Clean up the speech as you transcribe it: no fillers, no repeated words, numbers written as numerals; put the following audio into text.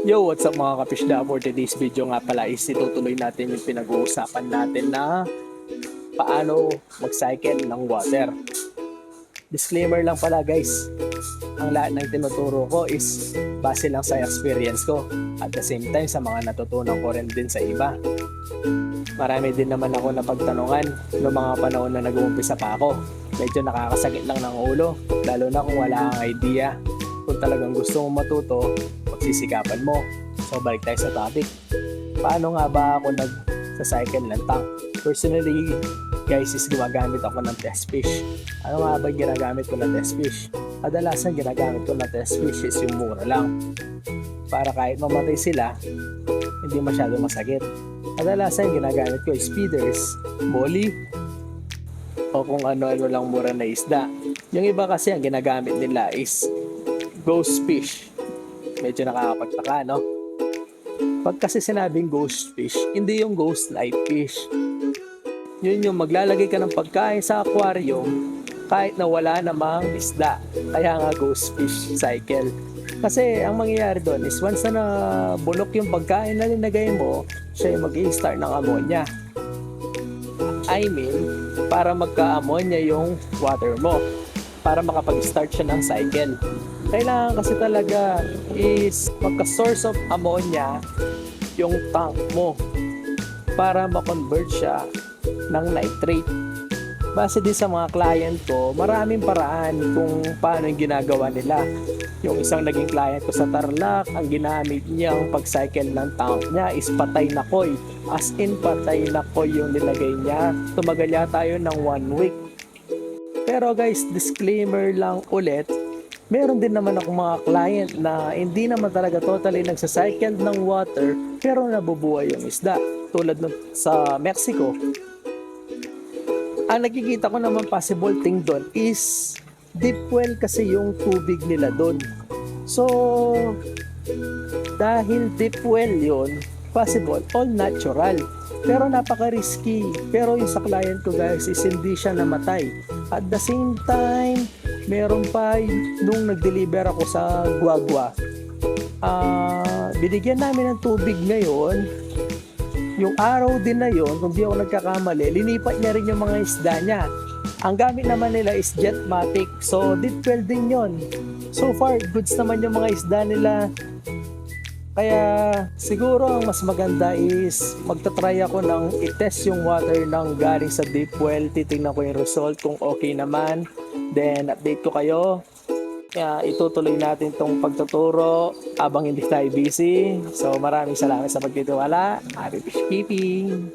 Yo, what's up mga kapishda? For today's video nga pala is itutuloy natin yung pinag-uusapan natin na paano mag-cycle ng water. Disclaimer lang pala guys, ang lahat ng tinuturo ko is base lang sa experience ko at the same time sa mga natutunan ko rin din sa iba. Marami din naman ako napagtanungan noong mga panahon na nag-uumpisa pa ako. Medyo nakakasakit lang ng ulo, lalo na kung wala kang idea. Kung talagang gusto mong matuto, pagsisikapan mo. So balik tayo sa topic. Paano nga ba ako nag-cycle ng tank? Personally, guys, is gumagamit ako ng test fish. Ano nga ba ginagamit ko na test fish? Kadalasan ginagamit ko na test fish is yung mura lang. Para kahit mamatay sila, hindi masyado masakit. Kadalasan ginagamit ko is feeders, molly, o kung ano-ano lang mura na isda. Yung iba kasi ang ginagamit nila is ghost fish. Medyo nakakapagtaka, no? Pag kasi sinabing ghost fish, hindi yung ghost light fish. Yun yung maglalagay ka ng pagkain sa aquarium kahit na wala namang isda. Kaya nga ghost fish cycle. Kasi ang mangyayari doon is once na nabulok yung pagkain na linagay mo, siya yung mag-i-start ng ammonia. I mean, para magka-ammonia yung water mo. Para makapag-start siya ng cycle. Kailangan kasi talaga is magka-source of ammonia yung tank mo para ma-convert siya ng nitrate. Base din sa mga client ko, maraming paraan kung paano yung ginagawa nila. Yung isang naging client ko sa Tarlac, ang ginamit niyang pag-cycle ng tank niya is patay na koi. As in patay na koi yung nilagay niya. Tumagal yata tayo ng 1 week. Pero guys, disclaimer lang ulit, meron din naman akong mga client na hindi naman talaga totally nagsacycle ng water pero nabubuhay yung isda. Tulad nun sa Mexico. Ang nakikita ko naman possible thing doon is deep well kasi yung tubig nila doon. So, dahil deep well yun, possible, all natural. Pero napaka-risky. Pero yung sa client ko guys is hindi siya namatay. At the same time, meron pa nung nag-deliver ako sa Guagua. Binigyan namin ng tubig ngayon. Yung araw din na yon, kung di ako nagkakamali, linipat niya rin yung mga isda niya. Ang gamit naman nila is Jetmatic. So, deep well din yon. So far, goods naman yung mga isda nila. Kaya siguro ang mas maganda is magta-try ako ng i-test yung water ng galing sa deep well. Titingnan ko yung result kung okay naman. Then update ko kayo. Kaya itutuloy natin tong pagtuturo habang hindi tayo busy. So maraming salamat sa pagtitiwala. Happy fish keeping!